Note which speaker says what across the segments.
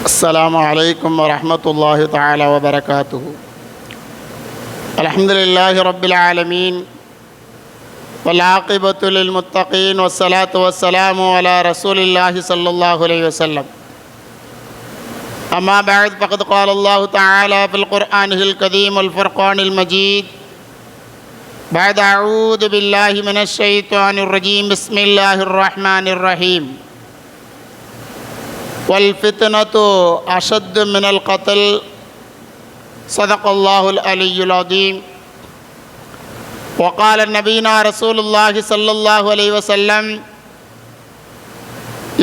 Speaker 1: السلام عليكم ورحمة الله تعالى وبركاته. الحمد لله رب العالمين والعاقبة للمتقين والصلاة والسلام على رسول الله صلى الله عليه وسلم. أما بعد فقد قال الله تعالى في القرآن الكريم والفرقان المجيد بعد أعوذ بالله من الشيطان الرجيم بسم الله الرحمن الرحيم. والفتنة أشد من القتل صدق الله العلي العظيم. وقال نبينا رسول الله صلى الله عليه وسلم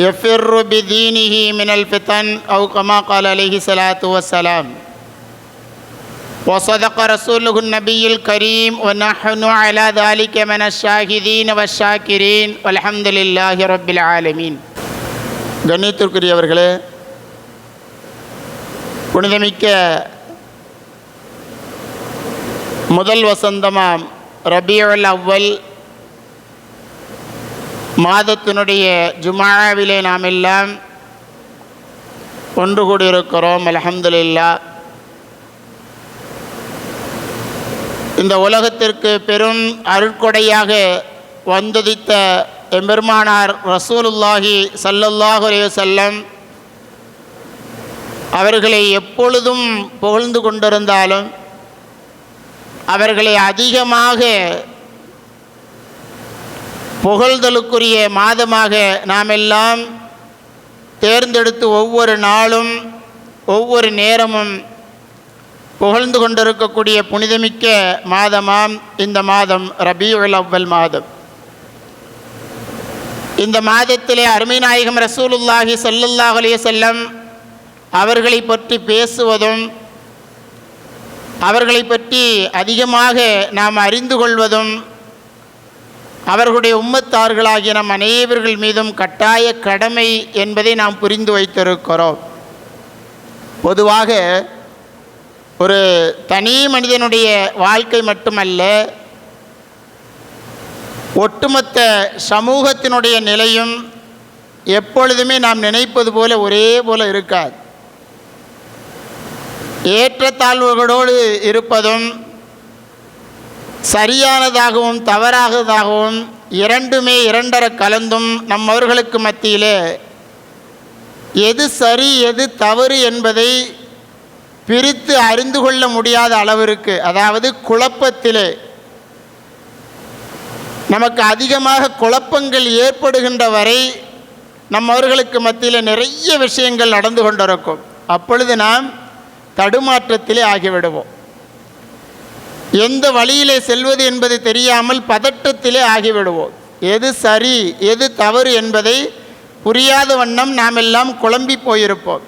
Speaker 1: يفر بدينه من الفتن أو كما قال عليه الصلاة والسلام. وصدق رسوله النبي الكريم ونحن على ذلك من الشاهدين والشاكرين والحمد لله رب العالمين. கண்ணியத்திற்குரியவர்களே, புனிதமிக்க முதல் வசந்தமாம் ரபியுல் அவ்வல் மாதத்தினுடைய ஜுமாவிலே நாம் எல்லாம் ஒன்று கூடியிருக்கிறோம். அல்ஹம்துலில்லாஹ். இந்த உலகத்திற்கு பெரும் அருட்கொடையாக வந்துதித்த எம்பெருமானார் ரசூலுல்லாஹி ஸல்லல்லாஹு அலைஹி வஸல்லம் அவர்களை எப்பொழுதும் புகழ்ந்து கொண்டிருந்தாலும் அவர்களை அதிகமாக புகழ்தலுக்குரிய மாதமாக நாம் எல்லாம் தேர்ந்தெடுத்து ஒவ்வொரு நாளும் ஒவ்வொரு நேரமும் புகழ்ந்து கொண்டிருக்கக்கூடிய புனிதமிக்க மாதமாம் இந்த மாதம் ரபியுல் அவ்வல் மாதம். இந்த மாதத்திலே அருமை நாயகம் ரசூலுல்லாஹி ஸல்லல்லாஹு அலைஹி வஸல்லம் அவர்களை பற்றி பேசுவதும் அவர்களை பற்றி அதிகமாக நாம் அறிந்து கொள்வதும் அவர்களுடைய உம்மத்தார்களாகிய நம் அனைவர்கள் மீதும் கட்டாய கடமை என்பதை நாம் புரிந்து வைத்திருக்கிறோம். பொதுவாக ஒரு தனி மனிதனுடைய வாழ்க்கை மட்டுமல்ல, ஒட்டுமொத்த சமூகத்தினுடைய நிலையும் எப்பொழுதுமே நாம் நினைப்பது போல ஒரே போல இருக்காது. ஏற்றத்தாழ்வுகளோடு இருப்பதும் சரியானதாகவும் தவறாகதாகவும் இரண்டுமே இரண்டர கலந்தும் நம்மவர்களுக்கு மத்தியிலே எது சரி எது தவறு என்பதை பிரித்து அறிந்து கொள்ள முடியாத அளவிற்கு, அதாவது குழப்பத்திலே நமக்கு அதிகமாக குழப்பங்கள் ஏற்படுகின்ற வரை நம்மவர்களுக்கு மத்தியில் நிறைய விஷயங்கள் நடந்து கொண்டிருக்கும். அப்பொழுது நாம் தடுமாற்றத்திலே ஆகிவிடுவோம். எந்த வழியிலே செல்வது என்பது தெரியாமல் பதட்டத்திலே ஆகிவிடுவோம். எது சரி எது தவறு என்பதை புரியாத வண்ணம் நாம் எல்லாம் குழம்பி போயிருப்போம்.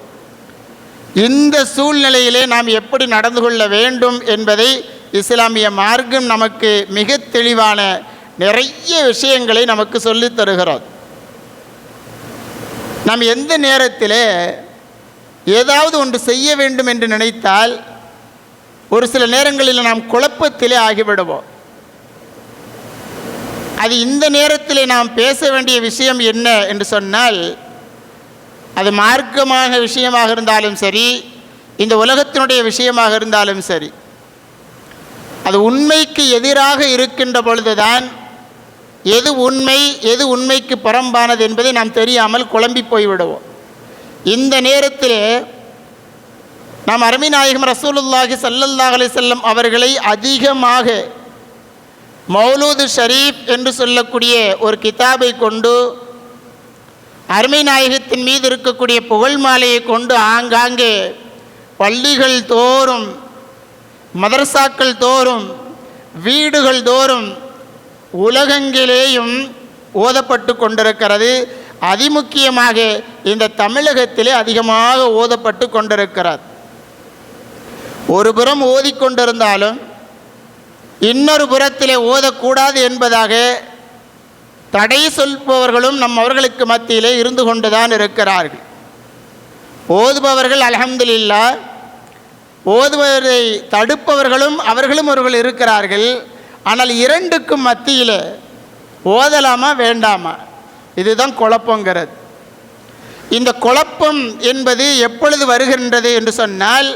Speaker 1: இந்த சூழ்நிலையிலே நாம் எப்படி நடந்து கொள்ள வேண்டும் என்பதை இஸ்லாமிய மார்க்கம் நமக்கு மிக தெளிவான நிறைய விஷயங்களை நமக்கு சொல்லித் தருகிறார். நாம் எந்த நேரத்தில் ஏதாவது ஒன்று செய்ய வேண்டும் என்று நினைத்தால் ஒரு சில நேரங்களில் நாம் குழப்பத்திலே ஆகிவிடுவோம். அது இந்த நேரத்தில் நாம் பேச வேண்டிய விஷயம் என்ன என்று சொன்னால், அது மார்க்கமாக விஷயமாக இருந்தாலும் சரி, இந்த உலகத்தினுடைய விஷயமாக இருந்தாலும் சரி, அது உண்மைக்கு எதிராக இருக்கின்ற பொழுதுதான் எது உண்மை எது உண்மைக்கு புறம்பானது என்பதை நாம் தெரியாமல் குழம்பி போய்விடுவோம். இந்த நேரத்தில் நாம் அருமை நாயகம் ரசூலுல்லாஹி ஸல்லல்லாஹு அலைஹி வஸல்லம் அவர்களை அதிகமாக மௌலூது ஷரீஃப் என்று சொல்லக்கூடிய ஒரு கிதாபை கொண்டு அருமை நாயகத்தின் மீது இருக்கக்கூடிய புகழ் மாலையை கொண்டு ஆங்காங்கே பள்ளிகள் தோறும் மதரசாக்கள் தோறும் வீடுகள் தோறும் உலகெங்கிலேயும் ஓதப்பட்டு கொண்டிருக்கிறது. அதிமுக்கியமாக இந்த தமிழகத்திலே அதிகமாக ஓதப்பட்டு கொண்டிருக்கிறார். ஒரு புறம் ஓதிக்கொண்டிருந்தாலும் இன்னொரு புறத்திலே ஓதக்கூடாது என்பதாக தடை சொல்பவர்களும் அவர்களுக்கு மத்தியிலே இருந்து கொண்டுதான் இருக்கிறார்கள். ஓதுபவர்கள் அல்ஹம்துலில்லாஹ், ஓதுவதை தடுப்பவர்களும் அவர்கள் இருக்கிறார்கள். ஆனால் இரண்டுக்கும் மத்தியில் ஓதலாமா வேண்டாமா, இதுதான் குழப்பங்கிறது. இந்த குழப்பம் என்பது எப்பொழுது வருகின்றது என்று சொன்னால்,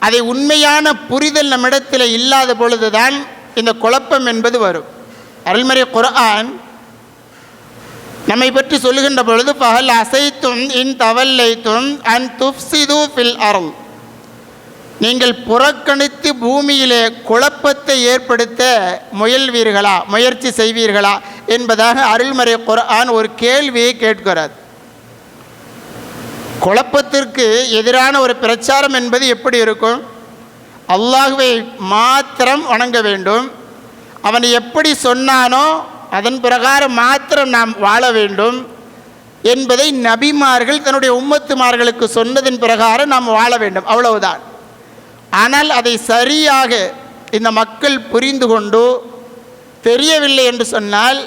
Speaker 1: அதை உண்மையான புரிதல் நம்மிடத்தில் இல்லாத பொழுதுதான் இந்த குழப்பம் என்பது வரும். அருள்மறை குர்ஆன் நம்மை பற்றி சொல்லுகின்ற பொழுது, ஃபஹல் அசைத்தும் இன் தவல்லைத்தும் அன் துஃப்சிது ஃபில் அர்ள், நீங்கள் புறக்கணித்து பூமியிலே குழப்பத்தை ஏற்படுத்த முயல்வீர்களா, முயற்சி செய்வீர்களா என்பதாக அருள்மறை குர்ஆன் ஒரு கேள்வியை கேட்கிறது. குழப்பத்திற்கு எதிரான ஒரு பிரச்சாரம் என்பது எப்படி இருக்கும்? அல்லாஹ்வை மாத்திரம் வணங்க வேண்டும், அவன் எப்படி சொன்னானோ அதன் பிரகாரம் மாத்திரம் நாம் வாழ வேண்டும் என்பதை நபிமார்கள் தன்னுடைய உம்மத்துமார்களுக்கு சொன்னதின் பிரகாரம் நாம் வாழ வேண்டும், அவ்வளவுதான். ஆனால் அதை சரியாக இந்த மக்கள் புரிந்து கொண்டு தெரியவில்லை என்று சொன்னால்,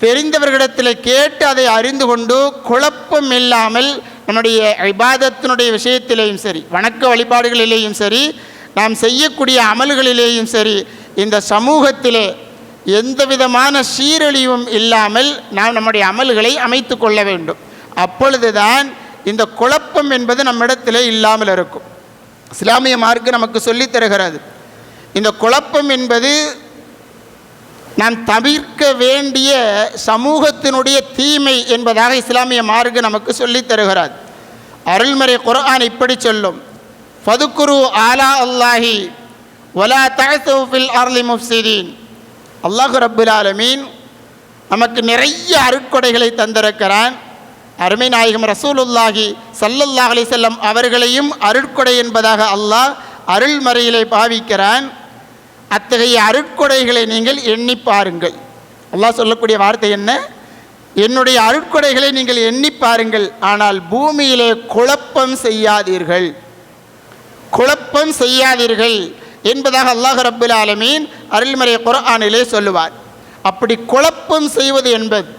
Speaker 1: தெரிந்தவர்களிடத்தில் கேட்டு அதை அறிந்து கொண்டு குழப்பம் இல்லாமல் நம்முடைய இபாதத்தினுடைய விஷயத்திலேயும் சரி, வணக்க வழிபாடுகளிலேயும் சரி, நாம் செய்யக்கூடிய அமல்களிலேயும் சரி, இந்த சமூகத்திலே எந்த விதமான சீரழிவும் இல்லாமல் நாம் நம்முடைய அமல்களை அமைத்து கொள்ள வேண்டும். அப்பொழுதுதான் இந்த குழப்பம் என்பது நம்மிடத்திலே இல்லாமல் இருக்கும். இஸ்லாமிய மார்க்கம் நமக்கு சொல்லித் தருகிறது, இந்த குழப்பம் என்பது நாம் தவிர்க்க வேண்டிய சமூகத்தினுடைய தீமை என்பதாக இஸ்லாமிய மார்க்கம் நமக்கு சொல்லித் தருகிறது. அருள்மறை குர்ஆன் இப்படி சொல்லும், ஃபதுக்குரு ஆலா அல்லாஹி வலா தஅஸு ஃபில் அர்லி முஃப்ஸிதீன். அல்லாஹ் ரப்புல் ஆலமீன் நமக்கு நிறைய அருட்கொடைகளை தந்திருக்கிறான். அருமை நாயகம் ரசூலுல்லாஹி ஸல்லல்லாஹு அலைஹி வஸல்லம் அவர்களையும் அருட்கொடை என்பதாக அல்லாஹ் அருள்மறையிலே பாவிக்கிறான். அத்தகைய அருட்கொடைகளை நீங்கள் எண்ணி பாருங்கள். அல்லாஹ் சொல்லக்கூடிய வார்த்தை என்ன? என்னுடைய அருட்கொடைகளை நீங்கள் எண்ணி பாருங்கள், ஆனால் பூமியிலே குழப்பம் செய்யாதீர்கள், குழப்பம் செய்யாதீர்கள் என்பதாக அல்லாஹ் ரப்புல் ஆலமீன் அருள்மறை குர்ஆனிலே சொல்லுவார். அப்படி குழப்பம் செய்வது என்பது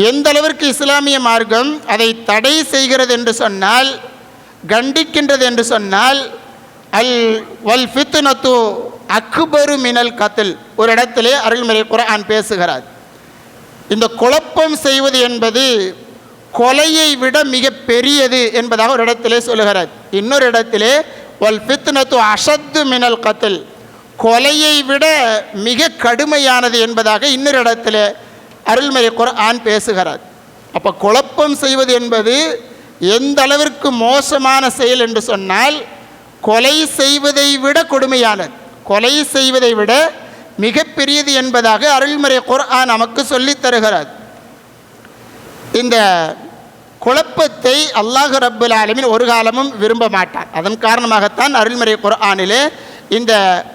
Speaker 1: எந்த அளவிற்கு இஸ்லாமிய மார்க்கம் அதை தடை செய்கிறது என்று சொன்னால், கண்டிக்கின்றது என்று சொன்னால், அல் வல் ஃபித்னத்து அக்பரு மினல் கத்ல், ஒரு இடத்திலே அருள்மறை குர்ஆன் பேசுகிறார். இந்த குழப்பம் செய்வது என்பது கொலையை விட மிக பெரியது என்பதாக ஒரு இடத்திலே சொல்லுகிறார். இன்னொரு இடத்திலே வல் ஃபித்னத்து அஷத்து மினல் கத்ல், கொலையை விட மிக கடுமையானது என்பதாக இன்னொரு இடத்திலே அருள்மறை குர்ஆன் பேசுகிறார். அப்போ குழப்பம் செய்வது என்பது எந்த அளவிற்கு மோசமான செயல் என்று சொன்னால், கொலை செய்வதை விட கொடுமையானது, கொலை செய்வதை விட மிக பெரியது என்பதாக அருள்மறை குர்ஆன் நமக்கு சொல்லித் தருகிறார். இந்த குழப்பத்தை அல்லாஹ் ரப்புல் ஆலமீன் ஒரு காலமும் விரும்ப மாட்டான். அதன் காரணமாகத்தான் அருள்மறை குர்ஆனிலே இந்த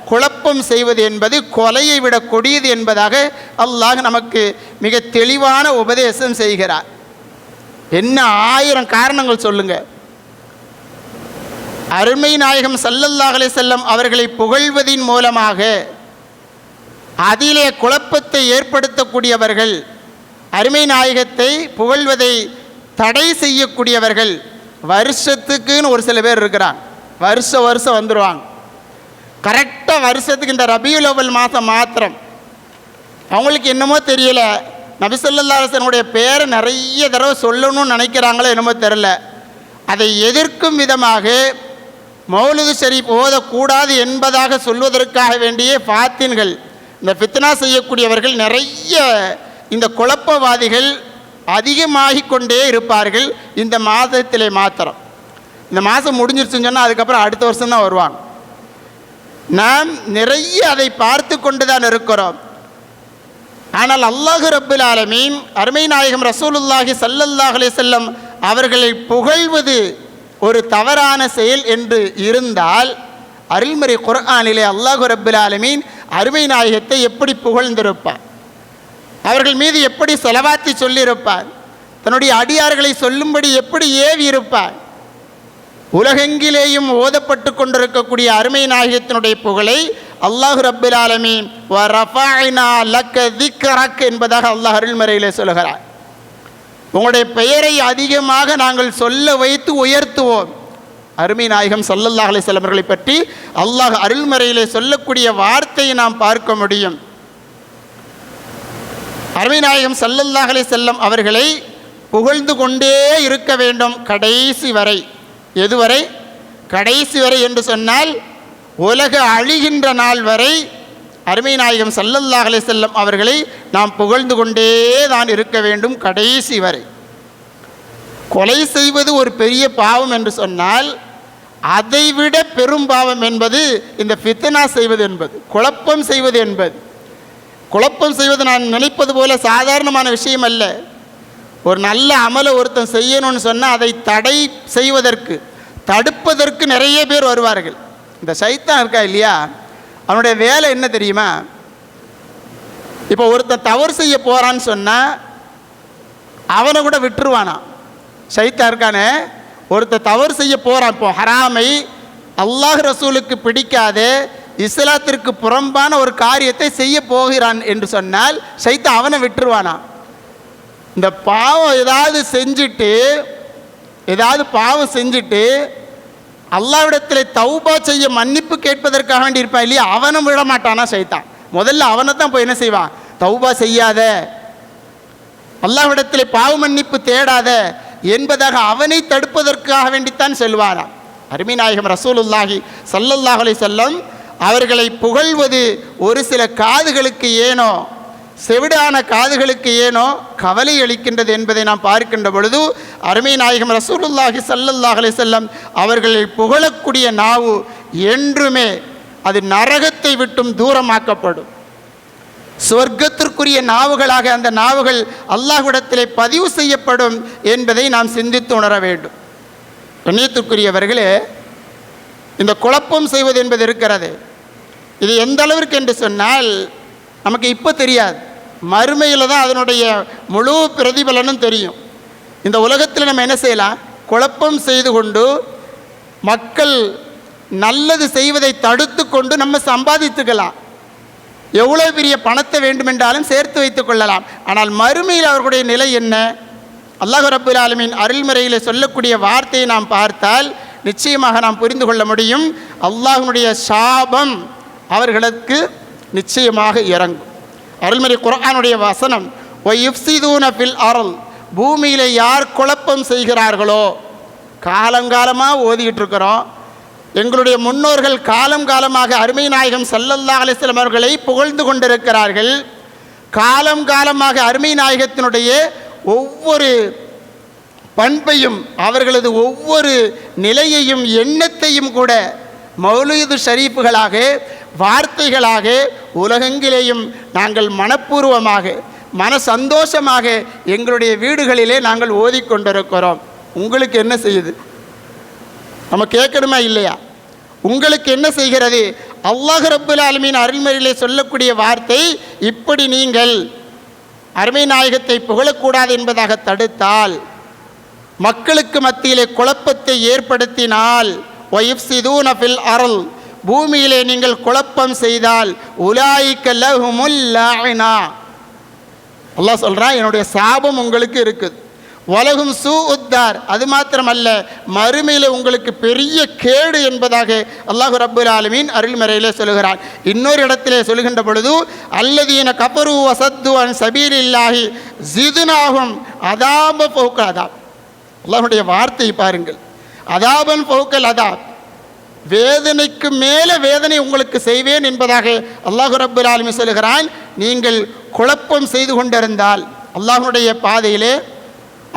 Speaker 1: குழப்பம் செய்வது என்பது கொலையை விட கொடியது என்பதாக அல்லாஹ் நமக்கு மிக தெளிவான உபதேசம் செய்கிறார். என்ன 1000 காரணங்கள் சொல்லுங்க. அருமை நாயகம் ஸல்லல்லாஹு அலைஹி வஸல்லம் அவர்களை புகழ்வதின் மூலமாக அதிலே குழப்பத்தை ஏற்படுத்தக்கூடியவர்கள், அருமை நாயகத்தை புகழ்வதை தடை செய்யக்கூடியவர்கள் வருஷத்துக்குன்னு ஒரு சில பேர் இருக்கிறாங்க. வருஷம் வந்துடுவாங்க. கரெக்டாக வருஷத்துக்கு இந்த ரபியுல் அவ்வல் மாதம் மாத்திரம் அவங்களுக்கு என்னமோ தெரியல, நபி ஸல்லல்லாஹு அலைஹி வஸல்லம் பேரை நிறைய தடவை சொல்லணும்னு நினைக்கிறாங்களோ என்னமோ தெரில, அதை எதிர்க்கும் விதமாக மௌலிது ஷரீஃப் ஓதக்கூடாது என்பதாக சொல்வதற்காக வேண்டிய ஃபாத்தின்கள், இந்த ஃபித்னா செய்யக்கூடியவர்கள், நிறைய இந்த குழப்பவாதிகள் அதிகமாகி கொண்டே இருப்பார்கள் இந்த மாதத்திலே மாத்திரம். இந்த மாதம் முடிஞ்சிருச்சுன்னு சொன்னால் அதுக்கப்புறம் அடுத்த வருஷம் தான் வருவாங்க. நாம் நிறைய அதை பார்த்து கொண்டு தான் இருக்கிறோம். ஆனால் அல்லாஹ் ரப்புல் ஆலமீன் அருமை நாயகம் ரசூலுல்லாஹி ஸல்லல்லாஹு அலைஹி வஸல்லம் அவர்களை புகழ்வது ஒரு தவறான செயல் என்று இருந்தால், அருள்மறை குர்ஆனிலே அல்லாஹ் ரப்புல் ஆலமீன் அருமை நாயகத்தை எப்படி புகழ்ந்திருப்பார், அவர்கள் மீது எப்படி ஸலவாத்தி சொல்லியிருப்பார், தன்னுடைய அடியார்களை சொல்லும்படி எப்படி ஏவி இருப்பார். உலகெங்கிலேயும் ஓதப்பட்டு கொண்டிருக்கக்கூடிய அருமை நாயகத்தினுடைய புகழை அல்லாஹ் ரப்புல் ஆலமீன் வ ரஃபஅனா லக திக்ரக் என்பதாக அல்லாஹ் அருள்மறையிலே சொல்கிறார். உங்களுடைய பெயரை அதிகமாக நாங்கள் சொல்ல வைத்து உயர்த்துவோம். அருமை நாயகம் ஸல்லல்லாஹு அலைஹி வஸல்லம் அவர்களை பற்றி அல்லாஹ் அருள்மறையிலே சொல்லக்கூடிய வார்த்தையை நாம் பார்க்க முடியும். அருமை நாயகம் ஸல்லல்லாஹு அலைஹி வஸல்லம் அவர்களை புகழ்ந்து கொண்டே இருக்க வேண்டும் கடைசி வரை. எதுவரை? கடைசி வரை என்று சொன்னால் உலக அழிகின்ற நாள் வரை அருமை நாயகம் ஸல்லல்லாஹு அலைஹி வஸல்லம் அவர்களை நாம் புகழ்ந்து கொண்டே தான் இருக்க வேண்டும் கடைசி வரை. கொலை செய்வது ஒரு பெரிய பாவம் என்று சொன்னால் அதைவிட பெரும் பாவம் என்பது இந்த ஃபித்னா செய்வது என்பது, குழப்பம் செய்வது என்பது. குழப்பம் செய்வது நான் நினைப்பது போல சாதாரணமான விஷயம் அல்ல. ஒரு நல்ல அமலை ஒருத்தன் செய்யணும்னு சொன்னால் அதை தடை செய்வதற்கு, தடுப்பதற்கு நிறைய பேர் வருவார்கள். இந்த சைத்தான் இருக்கா இல்லையா, அவனுடைய வேலை என்ன தெரியுமா? இப்போ ஒருத்தன் தவறு செய்ய போகிறான்னு சொன்னால் அவனை கூட விட்டுருவானா. சைத்தான் இருக்கானே, ஒருத்தர் தவறு செய்ய போகிறான், இப்போ ஹராமை அல்லாஹ் ரசூலுக்கு பிடிக்காத இஸ்லாத்திற்கு புறம்பான ஒரு காரியத்தை செய்ய போகிறான் என்று சொன்னால் சைத்தான் அவனை விட்டுருவானா. இந்த பாவம் ஏதாவது பாவம் செஞ்சுட்டு அல்லாஹ்விடத்தில் தௌபா செய்ய மன்னிப்பு கேட்பதற்காக வேண்டி இருப்பான் இல்லையா, அவனும் விட மாட்டானா சைத்தான். முதல்ல அவனை தான் போய் என்ன செய்வான், தௌபா செய்யாத, அல்லாஹ்விடத்தில் பாவ மன்னிப்பு தேடாத என்பதாக அவனை தடுப்பதற்காக வேண்டித்தான் செல்வாராம். அருமை நாயகம் ரசூலுல்லாஹி ஸல்லல்லாஹு அலைஹி வஸல்லம் அவர்களை புகழ்வது ஒரு சில காதுகளுக்கு ஏனோ, செவிடான காதுகளுக்கு ஏனோ கவலை அளிக்கின்றது என்பதை நாம் பார்க்கின்ற பொழுது அருமை நாயகம் ரசூலுல்லாஹி ஸல்லல்லாஹு அலைஹி வஸல்லம் அவர்களை புகழக்கூடிய நாவு என்றுமே அது நரகத்தை விட்டும் தூரமாக்கப்படும். சொர்க்கத்திற்குரிய நாவுகளாக அந்த நாவுகள் அல்லாஹ்விடத்திலே பதிவு செய்யப்படும் என்பதை நாம் சிந்தித்து உணர வேண்டும். கண்ணியத்திற்குரியவர்களே, இந்த குழப்பம் செய்வது என்பது இருக்கிறது, இது எந்த அளவிற்கு என்று சொன்னால் நமக்கு இப்போ தெரியாது, மறுமையில் தான் அதனுடைய முழு பிரதிபலனும் தெரியும். இந்த உலகத்தில் நம்ம என்ன செய்யலாம், குழப்பம் செய்து கொண்டு மக்கள் நல்லது செய்வதை தடுத்து கொண்டு நம்ம சம்பாதித்துக்கலாம், எவ்வளோ பெரிய பணத்தை வேண்டுமென்றாலும் சேர்த்து வைத்து கொள்ளலாம். ஆனால் மறுமையில் அவர்களுடைய நிலை என்ன? அல்லாஹ் ரப்புல் ஆலமீன் அருள்முறையில் சொல்லக்கூடிய வார்த்தையை நாம் பார்த்தால் நிச்சயமாக நாம் புரிந்து கொள்ள முடியும். அல்லாஹ்வுடைய சாபம் அவர்களுக்கு நிச்சயமாக இறங்கும். அருள்முறை குர்ஆனுடைய வசனம், வயுஃப்ஸிதூன ஃபில் அர்ள், பூமியில் யார் குழப்பம் செய்கிறார்களோ, காலங்காலமாக ஓதிக்கிட்டு இருக்கிறோம். எங்களுடைய முன்னோர்கள் காலம் காலமாக அருமை நாயகம் ஸல்லல்லாஹு அலைஹி வஸல்லம் அவர்களை புகழ்ந்து கொண்டிருக்கிறார்கள். காலம் காலமாக அருமை நாயகத்தினுடைய ஒவ்வொரு பண்பையும், அவர்களது ஒவ்வொரு நிலையையும், எண்ணத்தையும் கூட மௌலூது ஷரீஃப்களாக, வார்த்தைகளாக உலகெங்கிலேயும் நாங்கள் மனப்பூர்வமாக, மன சந்தோஷமாக எங்களுடைய வீடுகளிலே நாங்கள் ஓதிக்கொண்டிருக்கிறோம். உங்களுக்கு என்ன செய்யுது? நம்ம கேட்கணுமா இல்லையா? உங்களுக்கு என்ன செய்கிறது? அல்லாஹ் ரப்புல் ஆலமீன் அருள்மறையிலே சொல்லக்கூடிய வார்த்தை, இப்படி நீங்கள் அருமை நாயகத்தை புகழக்கூடாது என்பதாக தடுத்தால், மக்களுக்கு மத்தியிலே குழப்பத்தை ஏற்படுத்தினால், வயுஃப்ஸிதூன ஃபில் அர்ள், பூமியிலே நீங்கள் குழப்பம் செய்தால், உலாயிக லஹுமுல் லாஇனா, அல்லாஹ் சொல்கிறான் என்னுடைய சாபம் உங்களுக்கு இருக்குது. வலகும் சூஉத்தார், அது மாத்திரமல்ல மறுமையில் உங்களுக்கு பெரிய கேடு என்பதாக அல்லாஹ் ரப்புல் ஆலமீன் அருள்மறையிலே சொல்கிறான். இன்னொரு இடத்திலே சொல்கின்ற பொழுது, அல்லதீன கஃபரு வஸத்து அன் சபீலில்லாஹி ஸிதுனாஹும் அதாப ஃபௌக அதாப். அல்லாஹ்வுடைய வார்த்தை பாருங்கள், அதாபன் ஃபௌகல் அதாப், வேதனைக்கு மேலே வேதனை உங்களுக்கு செய்வேன் என்பதாக அல்லாஹ் ரப்புல் ஆலமீன் சொல்கிறான். நீங்கள் குழப்பம் செய்து கொண்டிருந்தால், அல்லாஹ்வுடைய பாதையிலே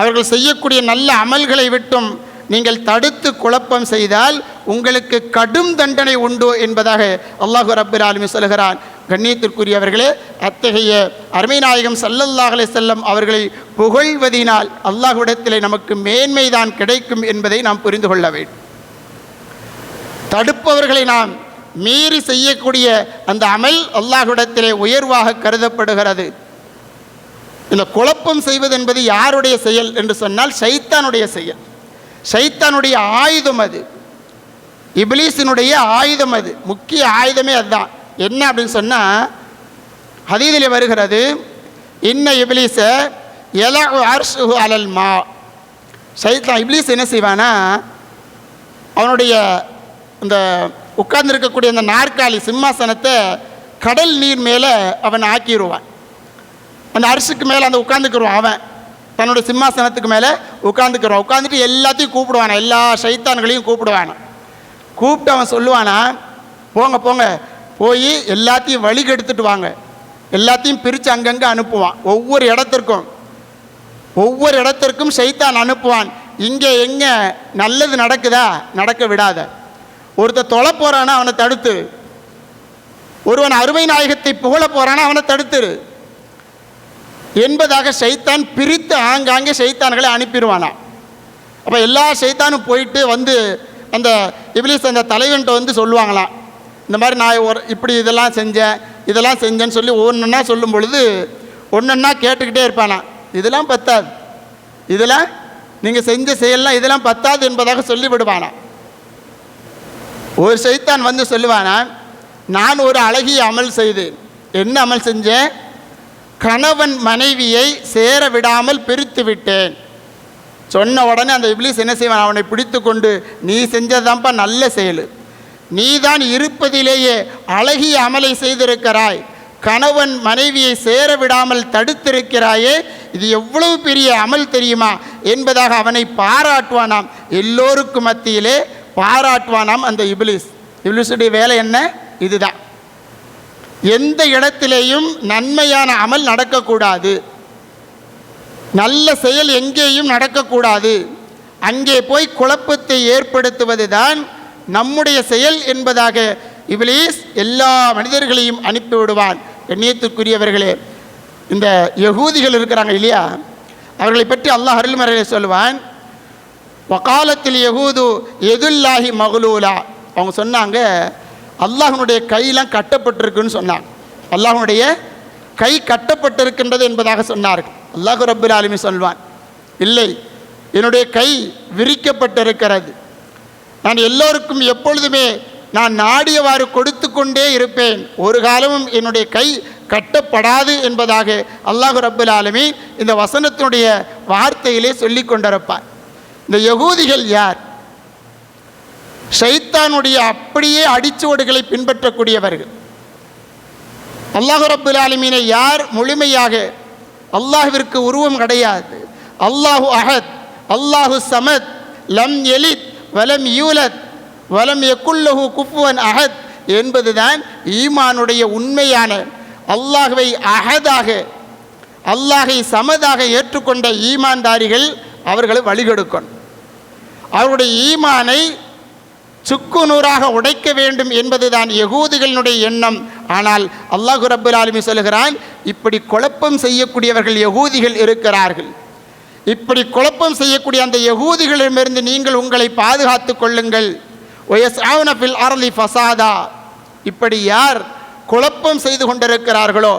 Speaker 1: அவர்கள் செய்யக்கூடிய நல்ல அமல்களை விட்டும் நீங்கள் தடுத்து குழப்பம் செய்தால் உங்களுக்கு கடும் தண்டனை உண்டு என்பதாக அல்லாஹ் ரப்புல் ஆலமீன் சொல்கிறான். கண்ணியத்திற்குரியவர்களே, அத்தகைய அருமை நாயகம் ஸல்லல்லாஹு அலைஹி வஸல்லம் அவர்களை புகழ்வதினால் அல்லாஹ்விடத்திலே நமக்கு மேன்மைதான் கிடைக்கும் என்பதை நாம் புரிந்து கொள்ள வேண்டும். தடுப்பவர்களை நாம் மீறி செய்யக்கூடிய அந்த அமல் அல்லாஹ்விடத்திலே உயர்வாக கருதப்படுகிறது. இந்த குழப்பம் செய்வது என்பது யாருடைய செயல் என்று சொன்னால் ஷைத்தானுடைய செயல், ஷைத்தானுடைய ஆயுதம் அது, இப்லீஸினுடைய ஆயுதம் அது, முக்கிய ஆயுதமே அதுதான். என்ன அப்படின்னு சொன்னால் ஹதீஸிலே வருகிறது, இன்ன இப்லீஸ யலஉ அர்ஷுஹு அலல் மா, ஷைத்தான் இப்லீஸ் என்ன செய்வானா, அவனுடைய இந்த உட்கார்ந்துருக்கக்கூடிய அந்த நாற்காலி சிம்மாசனத்தை கடல் நீர் மேலே அவன் ஆக்கிடுவான். அந்த அரிசிக்கு மேலே அந்த உட்காந்துக்குருவான் அவன். தன்னுடைய சிம்மாசனத்துக்கு மேலே உட்காந்துக்கிறோம். உட்காந்துட்டு எல்லாத்தையும் கூப்பிடுவானா, எல்லா சைத்தான்களையும் கூப்பிடுவானா. கூப்பிட்டு அவன் சொல்லுவானா, போங்க போங்க போய் எல்லாத்தையும் வழி கெடுத்துட்டு வாங்க. எல்லாத்தையும் பிரித்து அங்கங்கே அனுப்புவான். ஒவ்வொரு இடத்திற்கும் சைத்தான் அனுப்புவான். இங்கே எங்கே நல்லது நடக்குதா, நடக்க விடாத. ஒருத்தர் தொலை போகிறானா அவனை தடுத்து, ஒருவன் அருமை நாயகத்தை புகழ போகிறானா அவனை தடுத்துரு என்பதாக சைத்தான் பிரித்து ஆங்காங்கே சைத்தான்களை அனுப்பிடுவானா. அப்போ எல்லா சைத்தானும் போயிட்டு வந்து அந்த இப்லீஸ் அந்த தலைவன்கிட்ட வந்து சொல்லுவாங்களாம், இந்த மாதிரி நான் இப்படி இதெல்லாம் செஞ்சேன்னு சொல்லி ஒன்றா சொல்லும் பொழுது ஒன்றா கேட்டுக்கிட்டே இருப்பானா. இதெல்லாம் பத்தாது, இதெல்லாம் நீங்கள் செஞ்ச செயல்லாம் இதெல்லாம் பத்தாது என்பதாக சொல்லிவிடுவானா. ஒரு சைத்தான் வந்து சொல்லுவானா, நான் ஒரு அழகிய அமல் செய்தேன். என்ன அமல் செஞ்சேன்? கணவன் மனைவியை சேர விடாமல் பிரித்து விட்டேன். சொன்ன உடனே அந்த இப்லீஸ் என்ன செய்வான், அவனை பிடித்து கொண்டு, நீ செஞ்சதான்ப்பா நல்ல செயல், நீ தான் இருப்பதிலேயே அழகிய அமலை செய்திருக்கிறாய், கணவன் மனைவியை சேர விடாமல் தடுத்திருக்கிறாயே, இது எவ்வளவு பெரிய அமல் தெரியுமா என்பதாக அவனை பாராட்டுவானாம். எல்லோருக்கும் மத்தியிலே பாராட்டுவானாம் அந்த இப்லீஸ். இப்லீஸுடைய வேலை என்ன? இதுதான். எந்த இடத்திலேயும் நன்மையான அமல் நடக்கக்கூடாது, நல்ல செயல் எங்கேயும் நடக்கக்கூடாது. அங்கே போய் குழப்பத்தை ஏற்படுத்துவது தான் நம்முடைய செயல் என்பதாக இப்லீஸ் எல்லா மனிதர்களையும் அனுப்பிவிடுவான். எண்ணியத்துக்குரியவர்களே, இந்த யகூதிகள் இருக்கிறாங்க இல்லையா, அவர்களை பற்றி அல்லாஹ் அருள்மறையிலே சொல்லுவான், வகாலத்தில் யகூது எதுல்லாஹி மகுலூலா. அவங்க சொன்னாங்க, அல்லாஹ்வுடைய கையெல்லாம் கட்டப்பட்டிருக்குன்னு சொன்னாங்க. அல்லாஹ்வுடைய கை கட்டப்பட்டிருக்கின்றது என்பதாக சொன்னார்கள். அல்லாஹ் ரப்புல் ஆலமீன் சொல்வான், இல்லை, என்னுடைய கை விரிக்கப்பட்டிருக்கிறது, நான் எல்லோருக்கும் எப்பொழுதுமே நான் நாடியவாறு கொடுத்து கொண்டே இருப்பேன், ஒரு காலமும் என்னுடைய கை கட்டப்படாது என்பதாக அல்லாஹ் ரப்புல் ஆலமீன் இந்த வசனத்தினுடைய வார்த்தையிலே சொல்லி கொண்டிருப்பார். இந்த யகூதிகள் யார்? ஷைத்தானுடைய அப்படியே அடிச்சுவடுகளை பின்பற்றக்கூடியவர்கள். அல்லாஹ் ரப்புல் ஆலமீனை யார் முழுமையாக, அல்லாஹ்விற்கு உருவம் கிடையாது, அல்லாஹு அஹத், அல்லாஹு சமத், லம் எலித் வலம் யூலத் வலம் யகுல்லஹு குஃபுவன் அஹத் என்பதுதான் ஈமானுடைய உண்மையான, அல்லாஹ்வை அஹதாக, அல்லாஹை சமதாக ஏற்றுக்கொண்ட ஈமான்தாரிகள் அவர்களை வழிகெடுக்கணும். அவருடைய ஈமானை சுக்கு நூறாக உடைக்க வேண்டும் என்பதுதான் யகூதிகளினுடைய எண்ணம். ஆனால் அல்லாஹ் ரப்புல் ஆலமீன் சொல்கிறான், இப்படி குழப்பம் செய்யக்கூடியவர்கள் யகூதிகள் இருக்கிறார்கள். இப்படி குழப்பம் செய்யக்கூடிய அந்த யகூதிகளிடமிருந்து நீங்கள் உங்களை பாதுகாத்து கொள்ளுங்கள். வயஸ்அவுன ஃபில் அர்லி ஃபஸாதா. இப்படி யார் குழப்பம் செய்து கொண்டிருக்கிறார்களோ,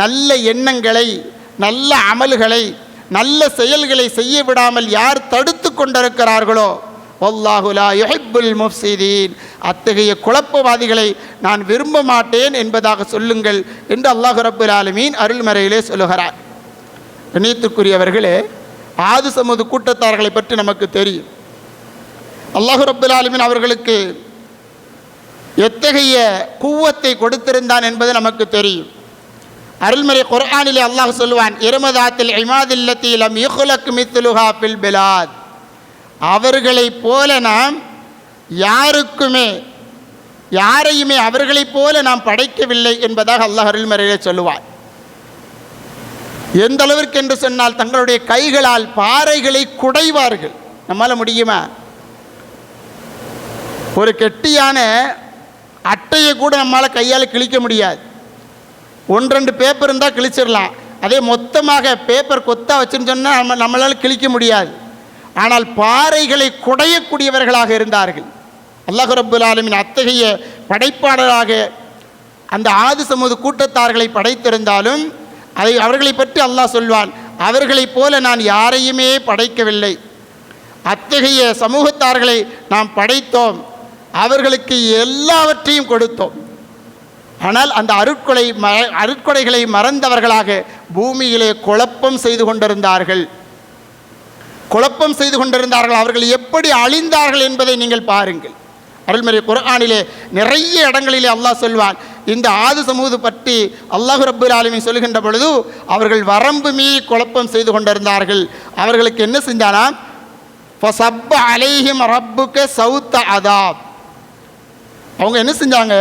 Speaker 1: நல்ல எண்ணங்களை, நல்ல அமல்களை, நல்ல செயல்களை செய்ய விடாமல் யார் தடுத்து கொண்டிருக்கிறார்களோ, வல்லாஹு லா யுஹிப்புல் முஃப்ஸிதீன், அத்தகைய குழப்பவாதிகளை நான் விரும்ப மாட்டேன் என்பதாக சொல்லுங்கள் என்று அல்லாஹ் ரப்புல் ஆலமீன் அருள்மறையிலே சொல்லுகிறார். கண்ணியத்துக்குரியவர்களே, ஆது சமூக கூட்டத்தார்களை பற்றி நமக்கு தெரியும். அல்லாஹ் ரப்புல் ஆலமீன் அவர்களுக்கு எத்தகைய குவத்தை கொடுத்திருந்தான் என்பது நமக்கு தெரியும். அருள்மறை குர்ஆனிலே அல்லாஹ் சொல்லுவான், இரமதாத்தில் இமாதில்லத்தி லம் யுக்லக் மித்லுஹா ஃபில் பிலாத். அவர்களைப் போல நாம் யாரையுமே அவர்களைப் போல நாம் படைக்கவில்லை என்பதாக அல்லாஹ் அருள்மறையிலே சொல்லுவான். எந்த அளவிற்கு என்று சொன்னால், தங்களுடைய கைகளால் பாறைகளை குடைவார்கள். நம்மால் முடியுமா? ஒரு கெட்டியான அட்டையை கூட நம்மளால் கையால் கிழிக்க முடியாது. 1-2 பேப்பர் இருந்தால் கிழிச்சிடலாம். அதே மொத்தமாக பேப்பர் கொத்தா வச்சுன்னு சொன்னால் நம்மளால் கிழிக்க முடியாது. ஆனால் பாறைகளை குடையக்கூடியவர்களாக இருந்தார்கள். அல்லாஹ் ரப்புல் ஆலமீன் அத்தகைய படைப்பாளராக அந்த ஆது சமூக கூட்டத்தார்களை படைத்திருந்தாலும் அவர்களை பற்றி அல்லாஹ் சொல்வான், அவர்களைப் போல நான் யாரையுமே படைக்கவில்லை, அத்தகைய சமூகத்தார்களை நாம் படைத்தோம், அவர்களுக்கு எல்லாவற்றையும் கொடுத்தோம். ஆனால் அந்த அருட்கொடைகளை மறந்தவர்களாக பூமியிலே குழப்பம் செய்து கொண்டிருந்தார்கள். அவர்கள் எப்படி அழிந்தார்கள் என்பதை நீங்கள் பாருங்கள். அருள்மறை குர்ஆனிலே நிறைய இடங்களிலே அல்லாஹ் சொல்வான், இந்த ஆது சமூது பற்றி அல்லாஹ் ரப்புல் ஆலமீன் சொல்கின்ற பொழுது அவர்கள் வரம்பு மீறி குழப்பம் செய்து கொண்டிருந்தார்கள். அவர்களுக்கு என்ன செஞ்சானா, ஃபஸப்ப அலைஹிம் ரப்புக சௌத்த அதாப். அவங்க என்ன செஞ்சாங்க,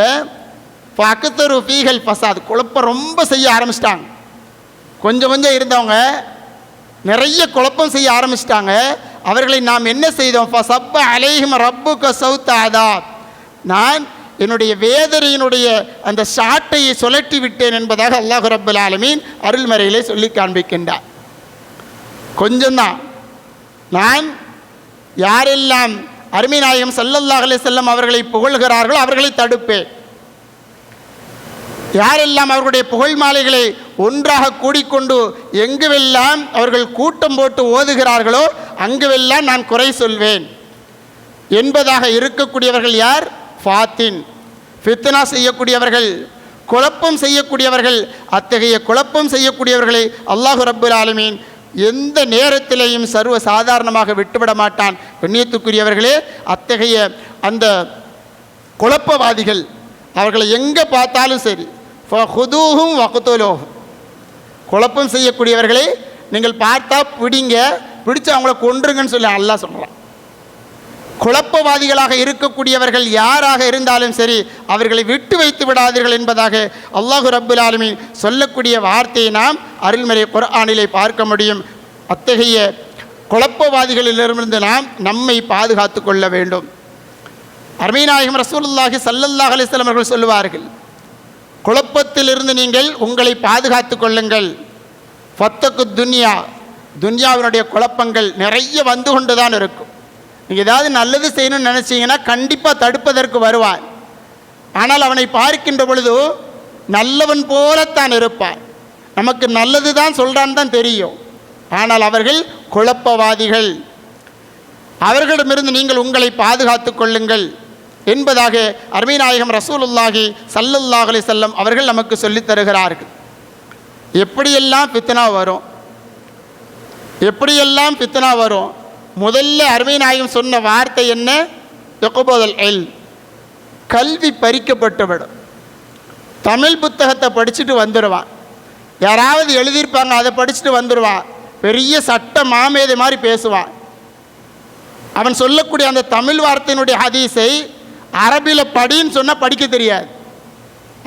Speaker 1: ஃபஅக்தரு ஃபீஹல் ஃபஸாத், குழப்பம் ரொம்ப செய்ய ஆரம்பிச்சிட்டாங்க. கொஞ்சம் கொஞ்சம் இருந்தவங்க நிறைய குழப்பம் செய்ய ஆரம்பிச்சிட்டாங்க. அவர்களை நாம் என்ன செய்தோம், ஃபஸப்ப அலைஹிம் ரப்புக சௌத்த அதாப், நான் என்னுடைய வேதனையினுடைய அந்த சாட்டையை சுழட்டி விட்டேன் என்பதாக அல்லாஹ் ரப்புல் ஆலமீன் அருள்மறையிலே சொல்லி காண்பிக்கின்றார். கொஞ்சம்தான், நான் யாரெல்லாம் அருமை நாயகம் ஸல்லல்லாஹு அலைஹி வஸல்லம் அவர்களை புகழ்கிறார்களோ அவர்களை தடுப்பேன். யாரெல்லாம் அவர்களுடைய புகழ் மாலைகளை ஒன்றாக கூடிக்கொண்டு எங்குவெல்லாம் அவர்கள் கூட்டம் போட்டு ஓதுகிறார்களோ அங்குவெல்லாம் நான் குறை சொல்வேன் என்பதாக இருக்கக்கூடியவர்கள் யார்? ஃபாத்தின், ஃபித்னா செய்யக்கூடியவர்கள், குழப்பம் செய்யக்கூடியவர்கள். அத்தகைய குழப்பம் செய்யக்கூடியவர்களை அல்லாஹ் ரப்புல் ஆலமீன் எந்த நேரத்திலேயும் சர்வ சாதாரணமாக விட்டுவிட மாட்டான். கண்ணியத்துக்குரியவர்களே, அத்தகைய அந்த குழப்பவாதிகள் அவர்களை எங்கே பார்த்தாலும் சரி, ஃபஹுதூஹும் வக்துலூஹும், குழப்பம் செய்யக்கூடியவர்களை நீங்கள் பார்த்தா பிடிங்க, பிடிச்சு அவங்கள கொன்றுங்கன்னு சொல்லி அல்லாஹ் சொல்கிறான். குழப்பவாதிகளாக இருக்கக்கூடியவர்கள் யாராக இருந்தாலும் சரி அவர்களை விட்டு வைத்து விடாதீர்கள் என்பதாக அல்லாஹ் ரப்புல் ஆலமீன் சொல்லக்கூடிய வார்த்தையை நாம் அருள்மறை குர்ஆனிலே பார்க்க முடியும். அத்தகைய குழப்பவாதிகளிலிருந்து நாம் நம்மை பாதுகாத்து கொள்ள வேண்டும். அருமை நாயகம் ரசூலுல்லாஹி ஸல்லல்லாஹு அலைஹி வஸல்லம் அவர்கள் சொல்லுவார்கள், குழப்பத்திலிருந்து நீங்கள் உங்களை பாதுகாத்து கொள்ளுங்கள். ஃபத்தகு துன்யா, துன்யாவினுடைய குழப்பங்கள் நிறைய வந்து கொண்டு தான் இருக்கும். நீங்கள் ஏதாவது நல்லது செய்யணும்னு நினச்சிங்கன்னா கண்டிப்பாக தடுப்பதற்கு வருவான். ஆனால் அவனை பார்க்கின்ற பொழுது நல்லவன் போலத்தான் இருப்பான். நமக்கு நல்லது தான் சொல்கிறான்னு தான் தெரியும். ஆனால் அவர்கள் குழப்பவாதிகள். அவர்களிடமிருந்து நீங்கள் உங்களை பாதுகாத்து கொள்ளுங்கள் என்பதாக அருமை நாயகம் ரசூலுல்லாஹி ஸல்லல்லாஹு அலைஹி வஸல்லம் அவர்கள் நமக்கு சொல்லித் தருகிறார்கள். எப்படியெல்லாம் ஃபித்னா வரும், எப்படியெல்லாம் ஃபித்னா வரும். முதல்ல அருமை நாயகம் சொன்ன வார்த்தை என்ன? யக்புல் இல்ம், கல்வி பறிக்கப்பட்டுவிடும். தமிழ் புத்தகத்தை படிச்சுட்டு வந்துடுவான், யாராவது எழுதியிருப்பாங்க அதை படிச்சுட்டு வந்துடுவான், பெரிய சட்ட மாமேதை மாதிரி பேசுவான். அவன் சொல்லக்கூடிய அந்த தமிழ் வார்த்தையினுடைய ஹதீஸை அரபியில் படின்னு சொன்னால் படிக்க தெரியாது.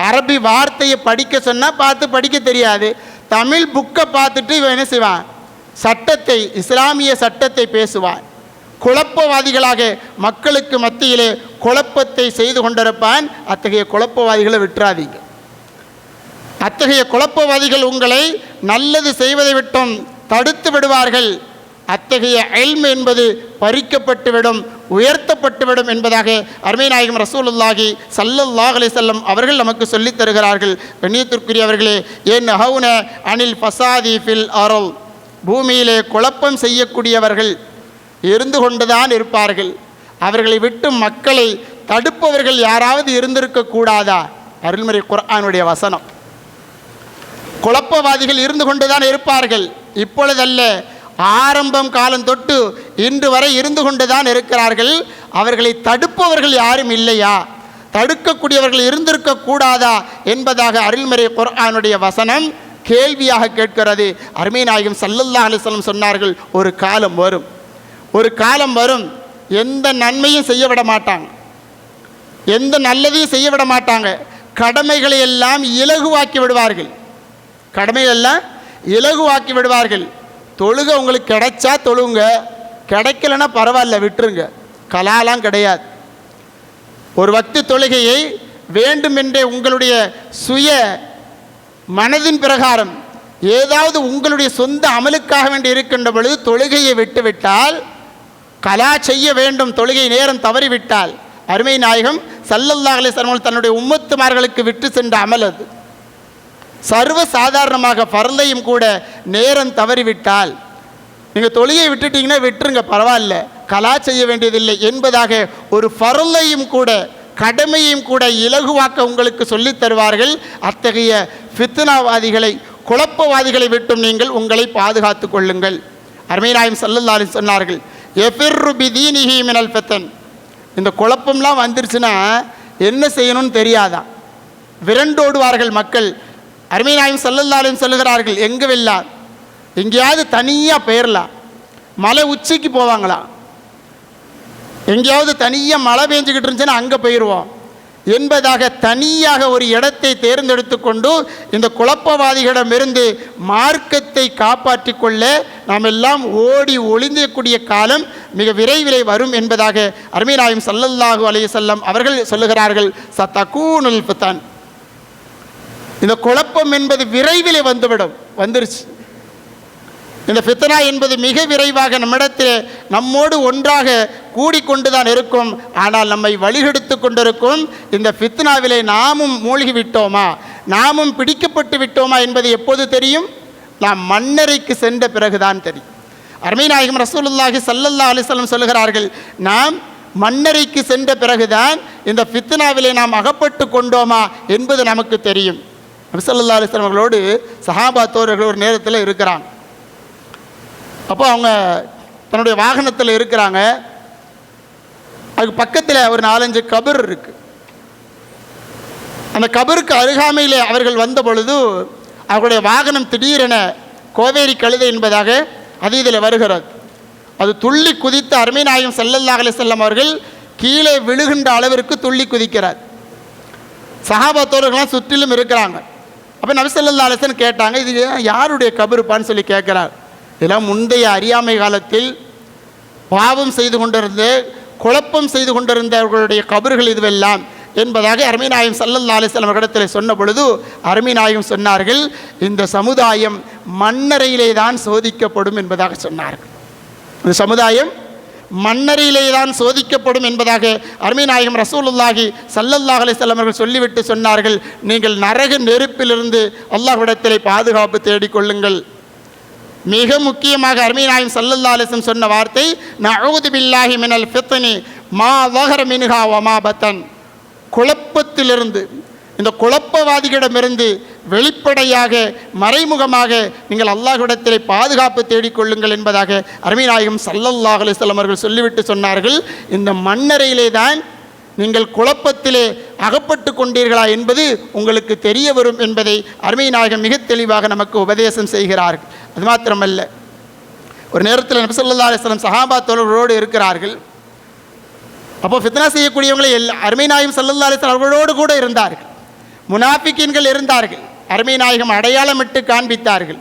Speaker 1: அரபி வார்த்தையை படிக்க சொன்னால் பார்த்து படிக்க தெரியாது. தமிழ் புக்கை பார்த்துட்டு இவன் என்ன செய்வான், சட்டத்தை, இஸ்லாமிய சட்டத்தை பேசுவான். குழப்பவாதிகளாக மக்களுக்கு மத்தியிலே குழப்பத்தை செய்து கொண்டிருப்பான். அத்தகைய குழப்பவாதிகளை விட்டுறாதீங்க. அத்தகைய குழப்பவாதிகள் உங்களை நல்லது செய்வதை விட்டும் தடுத்து விடுவார்கள். அத்தகைய இல்ம் என்பது பறிக்கப்பட்டுவிடும், உயர்த்தப்பட்டுவிடும் என்பதாக அருமை நாயகம் ரசூலுல்லாஹி ஸல்லல்லாஹு அலைஹி வஸல்லம் அவர்கள் நமக்கு சொல்லித் தருகிறார்கள். கண்ணியத்திற்குரியவர்களே, என் ஹவுன அனில் ஃபசாதி ஃபில் அர்ல், பூமியிலே குழப்பம் செய்யக்கூடியவர்கள் இருந்து கொண்டுதான் இருப்பார்கள். அவர்களை விட்டு மக்களை தடுப்பவர்கள் யாராவது இருந்திருக்கக்கூடாதா? அருள்மறை குர்ஆனுடைய வசனம். குழப்பவாதிகள் இருந்து கொண்டுதான் இருப்பார்கள். இப்பொழுதல்ல, ஆரம்பம் காலம் தொட்டு இன்று வரை இருந்து கொண்டுதான் இருக்கிறார்கள். அவர்களை தடுப்பவர்கள் யாரும் இல்லையா? தடுக்கக்கூடியவர்கள் இருந்திருக்கக்கூடாதா என்பதாக அருள்மறை குர்ஆனுடைய வசனம் கேள்வியாக கேட்கிறது. அருமை நாயகம் ஸல்லல்லாஹு அலைஹி வஸல்லம் சொன்னார்கள், ஒரு காலம் வரும், ஒரு காலம் வரும், எந்த நன்மையும் செய்ய விட மாட்டாங்க, எந்த நல்லதையும் செய்ய விட மாட்டாங்க. கடமைகளை எல்லாம் இலகுவாக்கி விடுவார்கள், கடமைகளெல்லாம் இலகுவாக்கி விடுவார்கள். தொழுக உங்களுக்கு கிடைச்சா தொழுங்க, கிடைக்கலன்னா பரவாயில்ல விட்டுருங்க, கலாலாம் கிடையாது. ஒரு வக்து தொழுகையை வேண்டுமென்றே உங்களுடைய சுய மனதின் பிரகாரம் ஏதாவது உங்களுடைய சொந்த அமலுக்காக வேண்டி இருக்கின்ற பொழுது தொழுகையை விட்டுவிட்டால், கலா செய்ய வேண்டும், தொழுகை நேரம் தவறிவிட்டால், அருமை நாயகம் ஸல்லல்லாஹு அலைஹி வஸல்லம் தன்னுடைய உம்மத்துமார்களுக்கு விட்டு சென்ற அமல் அது. சர்வ சாதாரணமாக ஃபர்லையும் கூட நேரம் தவறிவிட்டால் நீங்கள் தொழுகையை விட்டுட்டீங்கன்னா விட்டுருங்க, பரவாயில்ல, கலா செய்ய வேண்டியதில்லை என்பதாக ஒரு ஃபர்லையும் கூட கடமையும் கூட இலகுவாக்க உங்களுக்கு சொல்லித் தருவார்கள். அத்தகைய ஃபித்னாவாதிகளை, குழப்பவாதிகளை விட்டும் நீங்கள் உங்களை பாதுகாத்து கொள்ளுங்கள். அருமை நாயகம் ஸல்லல்லாஹு அலைஹி சொன்னார்கள், எஃபிர்ரு பிதீனிஹி மினல் ஃபித்ன். இந்த குழப்பம்லாம் வந்துருச்சுன்னா என்ன செய்யணும்னு தெரியாதான், விரண்டோடுவார்கள் மக்கள். அருமை நாயகம் ஸல்லல்லாஹு அலைஹி வஸல்லம் சொல்லுகிறார்கள், எங்கே வெல்லாம் எங்கேயாவது தனியாக போயிடலாம், மலை உச்சிக்கு போவாங்களாம், எங்கேயாவது தனியாக மழை பெஞ்சிக்கிட்டு இருந்துச்சுன்னா அங்கே போயிடுவோம் என்பதாக தனியாக ஒரு இடத்தை தேர்ந்தெடுத்து கொண்டு இந்த குழப்பவாதிகளிடமிருந்து மார்க்கத்தை காப்பாற்றி கொள்ள நாம் எல்லாம் ஓடி ஒளிந்தக்கூடிய காலம் மிக விரைவிலே வரும் என்பதாக அருமை நாயகம் ஸல்லல்லாஹு அலைஹி வஸல்லம் அவர்கள் சொல்லுகிறார்கள். சத்தகூனுல் ஃபித்ன், இந்த குழப்பம் என்பது விரைவிலே வந்துவிடும், வந்துருச்சு. இந்த ஃபித்னா என்பது மிக விரைவாக நம்மிடத்தில் நம்மோடு ஒன்றாக கூடிக்கொண்டுதான் இருக்கும். ஆனால் நம்மை வழிகெடுத்து கொண்டிருக்கும் இந்த ஃபித்னாவிலே நாமும் மூழ்கி விட்டோமா, நாமும் பிடிக்கப்பட்டு விட்டோமா என்பது எப்போது தெரியும்? நாம் மண்ணறைக்கு சென்ற பிறகுதான் தெரியும். அருமை நாயகம் ரசூலுல்லாஹி ஸல்லல்லாஹு அலைஹி வஸல்லம் சொல்லுகிறார்கள், நாம் மண்ணறைக்கு சென்ற பிறகுதான் இந்த ஃபித்னாவிலே நாம் அகப்பட்டு கொண்டோமா என்பது நமக்கு தெரியும். நபி ஸல்லல்லாஹு அலைஹி வஸல்லம் அவர்களோடு சஹாபா தோழர்கள் ஒரு நேரத்தில் இருக்கிறாங்க. அப்போ அவங்க தன்னுடைய வாகனத்தில் இருக்கிறாங்க. அதுக்கு பக்கத்தில் ஒரு 4-5 கபர் இருக்குது. அந்த கபருக்கு அருகாமையில் அவர்கள் வந்த பொழுது அவர்களுடைய வாகனம் திடீரென கோவேரி கழுதை என்பதாக அது இதில் வருகிறது. அது துள்ளி குதித்து அருமை நாயகம் ஸல்லல்லாஹு அலைஹி வஸல்லம் அவர்கள் கீழே விழுகின்ற அளவிற்கு துள்ளி குதிக்கிறார். சஹாபா தோழர்கள்லாம் சுற்றிலும் இருக்கிறாங்க. அப்போ நபி ஸல்லல்லாஹு அலைஹி வஸல்லம் கேட்டாங்க, இது யாருடைய கபருப்பான்னு சொல்லி கேட்குறார். இதெல்லாம் முந்தைய அறியாமை காலத்தில் பாவம் செய்து கொண்டிருந்த, குழப்பம் செய்து கொண்டிருந்தவர்களுடைய கபர்கள் இதுவெல்லாம் என்பதாக அருமை நாயகம் ஸல்லல்லாஹு அலைஹி வஸல்லம் இடத்தில் சொன்ன பொழுது அருமை நாயகம் சொன்னார்கள், இந்த சமுதாயம் மண்ணறையிலே தான் சோதிக்கப்படும் என்பதாக சொன்னார்கள். இந்த சமுதாயம் மண்ணறையிலே தான் சோதிக்கப்படும் என்பதாக அருமை நாயகம் ரசூலுல்லாஹி ஸல்லல்லாஹு அலைஹி வஸல்லம் அவர்கள் சொல்லிவிட்டு சொன்னார்கள், நீங்கள் நரக நெருப்பிலிருந்து அல்லாஹ்விடத்திலே பாதுகாப்பு தேடிக்கொள்ளுங்கள். மிக முக்கியமாக அருமை நாயகம் ஸல்லல்லாஹு அலைஹி வஸல்லம் சொன்ன வார்த்தை, நஊது பில்லாஹி மினல் ஃபித்னி மா ஸஹர மின்ஹா வ மா பத்தன். குழப்பத்திலிருந்து, இந்த குழப்பவாதிகளிடமிருந்து வெளிப்படையாக மறைமுகமாக நீங்கள் அல்லாஹ்விடத்திலே பாதுகாப்பு தேடிக்கொள்ளுங்கள் என்பதாக அருமை நாயகம் ஸல்லல்லாஹு அலைஹி வஸல்லம் அவர்கள் சொல்லிவிட்டு சொன்னார்கள், இந்த மண்ணறையிலே தான் நீங்கள் குழப்பத்திலே அகப்பட்டு கொண்டீர்களா என்பது உங்களுக்கு தெரிய வரும் என்பதை அருமை நாயகம் மிக தெளிவாக நமக்கு உபதேசம் செய்கிறார்கள். அது மாத்திரமல்ல, ஒரு நேரத்தில் நபி ஸல்லல்லாஹு அலைஹி வஸல்லம் சஹாபா தோழர்களோடு இருக்கிறார்கள். அப்போ ஃபித்னா செய்யக்கூடியவங்களை அருமை நாயகம் ஸல்லல்லாஹு அலைஹி வஸல்லம் அவர்களோடு கூட இருந்தார்கள். முனாஃபிக்கீன்கள் இருந்தார்கள். அருமை நாயகம் அடையாளமிட்டு காண்பித்தார்கள்.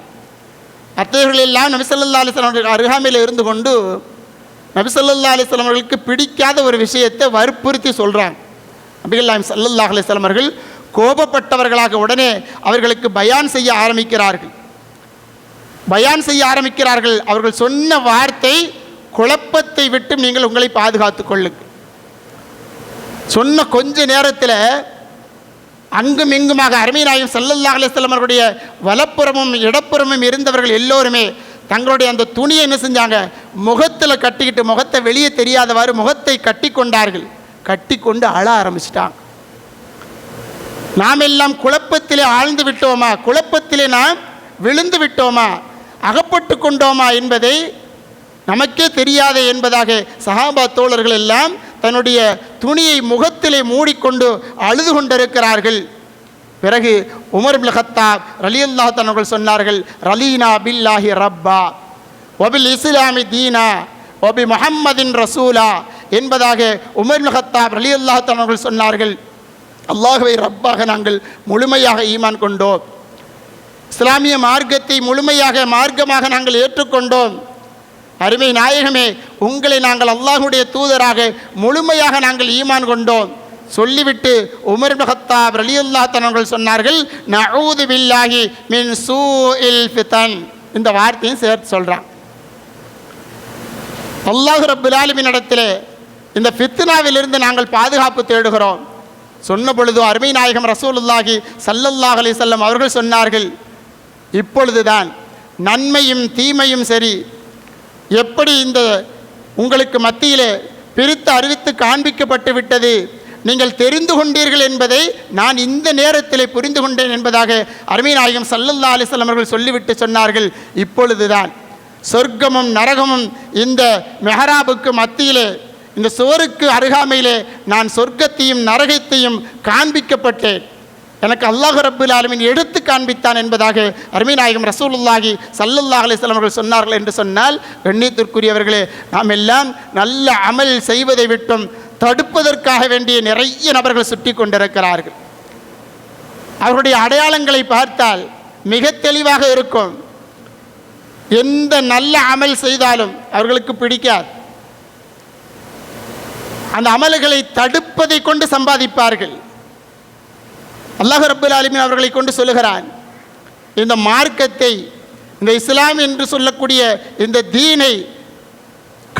Speaker 1: அத்தகையவர்கள் எல்லாம் நபி ஸல்லல்லாஹு அலைஹி வஸல்லம் அவர்கள் அருகாமையில் இருந்து கொண்டு நபி ஸல்லல்லாஹு அலைஹி வஸல்லம் அவர்களுக்கு பிடிக்காத ஒரு விஷயத்தை வற்புறுத்தி சொல்கிறாங்க. நபிகள் நாயகம் ஸல்லல்லாஹு அலைஹி வஸல்லம் அவர்கள் கோபப்பட்டவர்களாக உடனே அவர்களுக்கு பயான் செய்ய ஆரம்பிக்கிறார்கள். அவர்கள் சொன்ன வார்த்தை, குழப்பத்தை விட்டு நீங்கள் உங்களை பாதுகாத்து கொள்ளுங்கள். சொன்ன கொஞ்ச நேரத்தில் அங்கும் இங்குமாக அருமை நாயகம் ஸல்லல்லாஹு அலைஹி வஸல்லம் அவர்களுடைய வலப்புறமும் இடப்புறமும் இருந்தவர்கள் எல்லோருமே தங்களுடைய அந்த துணியை என்ன செஞ்சாங்க, முகத்தில் கட்டிக்கிட்டு, முகத்தை வெளியே தெரியாதவாறு முகத்தை கட்டி கொண்டார்கள். கட்டி கொண்டு அழ ஆரம்பிச்சிட்டாங்க. நாம் எல்லாம் குழப்பத்திலே ஆழ்ந்து விட்டோமா, குழப்பத்திலே நாம் விழுந்து விட்டோமா, அகப்பட்டு கொண்டோமா என்பதை நமக்கே தெரியாத என்பதாக சஹாபா தோழர்கள் எல்லாம் தன்னுடைய துணியை முகத்திலே மூடிக்கொண்டு அழுது கொண்டிருக்கிறார்கள். பிறகு உமர் இப்னு கத்தாப் ரலியல்லாஹு தஆலா அவர்கள் சொன்னார்கள், ரலீனா பில்லாஹி ரப்பா வபில் இஸ்லாமி தீனா வபி முஹம்மதின் ரசூலா என்பதாக உமர் இப்னு கத்தாப் ரலியல்லாஹு தஆலா அவர்கள் சொன்னார்கள், அல்லாஹ்வை ரப்பாக நாங்கள் முழுமையாக ஈமான் கொண்டோம், இஸ்லாமிய மார்க்கத்தை முழுமையாக மார்க்கமாக நாங்கள் ஏற்றுக்கொண்டோம். அருமை நாயகமே, உங்களை நாங்கள் அல்லாஹ்வுடைய தூதராக முழுமையாக நாங்கள் ஈமான் கொண்டோம். சொல்லிவிட்டு உமர் இப்னு கத்தாப் ரலியல்லாஹு தஆலா அவர்கள் சொன்னார்கள், நஊது பில்லாஹி மின் சூஇல் ஃபித்ன். இந்த வார்த்தையும் சேர்த்து சொல்கிறான். அல்லாஹ் ரப்புல் ஆலமீன் இடத்திலே இந்த ஃபித்னாவிலிருந்து நாங்கள் பாதுகாப்பு தேடுகிறோம். சொன்ன பொழுது அருமை நாயகம் ரசூலுல்லாஹி ஸல்லல்லாஹு அலைஹி வஸல்லம் அவர்கள் சொன்னார்கள், இப்பொழுதுதான் நன்மையும் தீமையும் சரி எப்படி இந்த உங்களுக்கு மத்தியிலே பிரித்து அறிவித்து காண்பிக்கப்பட்டு விட்டது, நீங்கள் தெரிந்து கொண்டீர்கள் என்பதை நான் இந்த நேரத்திலே புரிந்து கொண்டேன் என்பதாக அருமை நாயகம் ஸல்லல்லாஹு அலைஹி வஸல்லம் அவர்கள் சொல்லிவிட்டு சொன்னார்கள், இப்பொழுதுதான் சொர்க்கமும் நரகமும் இந்த மெஹராபுக்கு மத்தியிலே, இந்த சுவருக்கு அருகாமையிலே நான் சொர்க்கத்தையும் நரகத்தையும் காண்பிக்கப்பட்டேன். எனக்கு அல்லாஹ் ரப்புல் ஆலமீன் எடுத்து காண்பித்தான் என்பதாக அருமை நாயகம் ரசூலுல்லாஹி ஸல்லல்லாஹு அலைஹி வஸல்லம் அவர்கள் சொன்னார்கள் என்று சொன்னால், கண்ணியத்திற்குரியவர்களே, நாம் எல்லாம் நல்ல அமல் செய்வதை விட்டும் தடுப்பதற்காக வேண்டிய நிறைய நபர்கள் சுற்றி கொண்டிருக்கிறார்கள். அவர்களுடைய அடையாளங்களை பார்த்தால் மிக தெளிவாக இருக்கும். எந்த நல்ல அமல் செய்தாலும் அவர்களுக்கு பிடிக்காது. அந்த அமல்களை தடுப்பதை கொண்டு சம்பாதிப்பார்கள். அல்லாஹ் ரப்புல் ஆலமீன் அவர்களை கொண்டு சொல்லுகிறான், இந்த மார்க்கத்தை, இந்த இஸ்லாம் என்று சொல்லக்கூடிய இந்த தீனை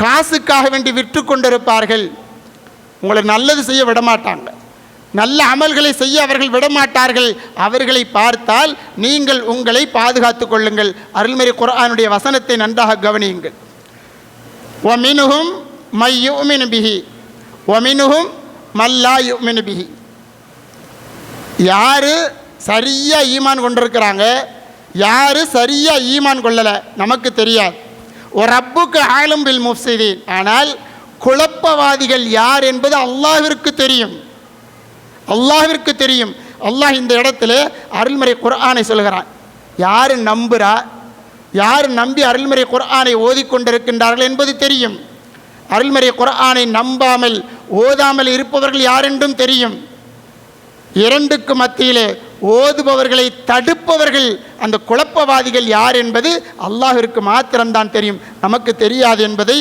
Speaker 1: காசுக்காக வேண்டி விற்று கொண்டிருப்பார்கள். உங்களை நல்லது செய்ய விடமாட்டாங்க, நல்ல அமல்களை செய்ய அவர்கள் விடமாட்டார்கள். அவர்களை பார்த்தால் நீங்கள் உங்களை பாதுகாத்து கொள்ளுங்கள். அருள்மறை குர்ஆனுடைய வசனத்தை நன்றாக கவனியுங்கள். வமினுஹும் மை யுமினு பிஹி வமினுஹும் மல்லா யுமினு பிஹி. யார் சரியாக ஈமான் கொண்டிருக்கிறாங்க, யார் சரியாக ஈமான் கொள்ளலை நமக்கு தெரியாது. ஒரு ரப்புக்கு ஆலம் பில் முஃப்ஸிதீன். ஆனால் குழப்பவாதிகள் யார் என்பது அல்லாஹ்விற்கு தெரியும். அல்லாஹ்விற்கு தெரியும். அல்லாஹ் இந்த இடத்துல அருள்மறை குர்ஆனை சொல்கிறான். யார் நம்புகிறா, யார் நம்பி அருள்மறை குர்ஆனை ஓதிக்கொண்டிருக்கின்றார்கள் என்பது தெரியும். அருள்மறை குர்ஆனை நம்பாமல் ஓதாமல் இருப்பவர்கள் யார் என்றும் தெரியும். இரண்டுக்கு மத்தியிலே ஓதுபவர்களை தடுப்பவர்கள், அந்த குழப்பவாதிகள் யார் என்பது அல்லாஹ்விற்கு மாத்திரம்தான் தெரியும், நமக்கு தெரியாது என்பதை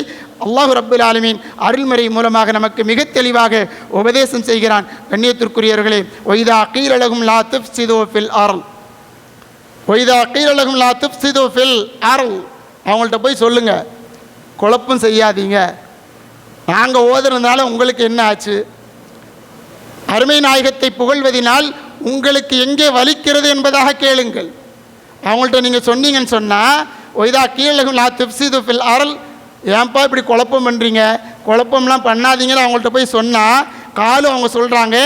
Speaker 1: அல்லாஹ் ரப்புல் ஆலமீன் அருள்மறை மூலமாக நமக்கு மிக தெளிவாக உபதேசம் செய்கிறான். கண்ணியத்திற்குரியவர்களே, ஒய்தா கீல லஹும் லா துஃப்ஸிது ஃபில் அர்ள், ஒய்தா கீல லஹும் லா துஃப்ஸிது ஃபில் அர்ள், அவங்கள்ட்ட போய் சொல்லுங்க, குழப்பம் செய்யாதீங்க. நாங்கள் ஓதுறதுனால உங்களுக்கு என்ன ஆச்சு? அருமை நாயகத்தை புகழ்வதினால் உங்களுக்கு எங்கே வலிக்கிறது என்பதாக கேளுங்கள். அவங்கள்ட்ட நீங்கள் சொன்னீங்கன்னு சொன்னால், ஒய்தா கீல லஹும் லா துஃப்ஸிது ஃபில் அர்ள், ஏன்பா இப்படி குழப்பம் பண்ணுறீங்க, குழப்பம்லாம் பண்ணாதீங்கன்னு அவங்கள்ட்ட போய் சொன்னால், காலும் அவங்க சொல்கிறாங்க,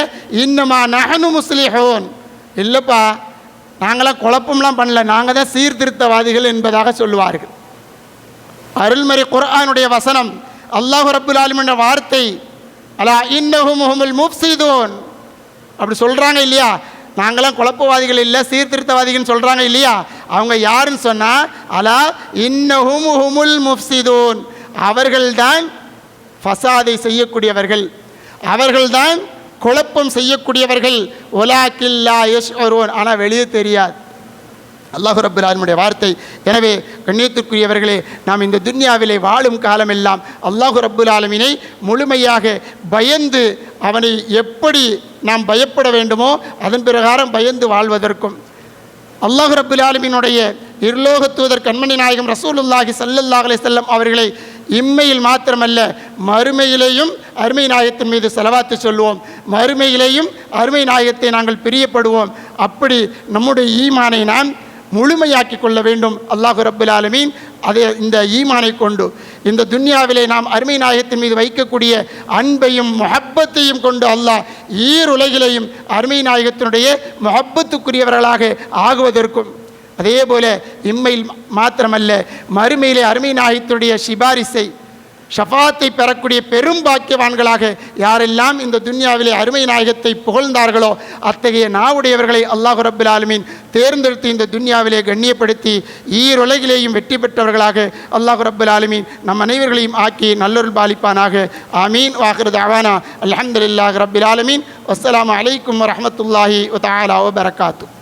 Speaker 1: இன்னமா நஹனு முஸ்லிஹூன், இல்லைப்பா நாங்களாம் குழப்பம்லாம் பண்ணல, நாங்கள் தான் சீர்திருத்தவாதிகள் என்பதாக சொல்லுவார்கள். அருள்மறை குர்ஆனுடைய வசனம், அல்லாஹ் ரப்புல் ஆலமீன் வார்த்தை, அலா இன்னஹும் ஹுமுல் முஃப்ஸிதூன், அப்படி சொல்கிறாங்க இல்லையா? நாங்களாம் குழப்பவாதிகள் இல்லை, சீர்திருத்தவாதிகள்னு சொல்கிறாங்க இல்லையா? அவங்க யாருன்னு சொன்னால், அலா இன்னஹும் ஹுமுல் முஃப்ஸிதூன், அவர்கள்தான் ஃபசாதை செய்யக்கூடியவர்கள், அவர்கள்தான் குழப்பம் செய்யக்கூடியவர்கள். வலாக்கின் லா யஷ்உரூன், ஆனால் வெளியே தெரியாது. அல்லாஹ் ரப்புல் ஆலமீனுடைய வார்த்தை. எனவே கண்ணியத்திற்குரியவர்களே, நாம் இந்த துன்யாவிலே வாழும் காலமெல்லாம் அல்லாஹ் ரப்புல் ஆலமீனை முழுமையாக பயந்து, அவனை எப்படி நாம் பயப்பட வேண்டுமோ அதன் பிரகாரம் பயந்து வாழ்வதற்கும், அல்லாஹ் ரப்புல் ஆலமீனுடைய இருலோக தூதர் கண்மணி நாயகம் ரசூலுல்லாஹி ஸல்லல்லாஹு அலைஹி வஸல்லம் அவர்களை இம்மையில் மாத்திரமல்ல மறுமையிலேயும் அருமை நாயகத்தின் மீது ஸலவாத்து சொல்லுவோம், மறுமையிலேயும் அருமை நாயகத்தை நாங்கள் பிரியப்படுவோம். அப்படி நம்முடைய ஈமானை நாம் முழுமையாக்கி கொள்ள வேண்டும். அல்லாஹ் ரப்புல் ஆலமீன் அதை இந்த ஈமானை கொண்டு இந்த துன்யாவிலே நாம் அருமை நாயகத்தின் மீது வைக்கக்கூடிய அன்பையும் முஹப்பத்தையும் கொண்டு அல்லாஹ் ஈருலகிலேயும் அருமை நாயகத்தினுடைய முஹப்பத்துக்குரியவர்களாக ஆகுவதற்கும், அதே போல இம்மையில் மாத்திரமல்ல மறுமையிலே அருமை நாயகத்தினுடைய சிபாரிசை ஷஃபாத்தை பெறக்கூடிய பெரும் பாக்கியவான்களாக யாரெல்லாம் இந்த துன்யாவிலே அருமை நாயகத்தை புகழ்ந்தார்களோ அத்தகைய நாவுடையவர்களை அல்லாஹ் ரப்புல் ஆலமீன் தேர்ந்தெடுத்து இந்த துன்யாவிலே கண்ணியப்படுத்தி ஈருலகிலேயும் வெற்றி பெற்றவர்களாக அல்லாஹ் ரப்புல் ஆலமீன் நம் அனைவர்களையும் ஆக்கி நல்லொருள் பாலிப்பானாக. ஆமீன். வாஹிரு தஅவானா அல்ஹம்துலில்லாஹி ரப்பில் ஆலமீன். வஸ்ஸலாமு அலைக்கும் வரஹ்மத்துல்லாஹி வ தஆலா வ பரகாத்துஹு.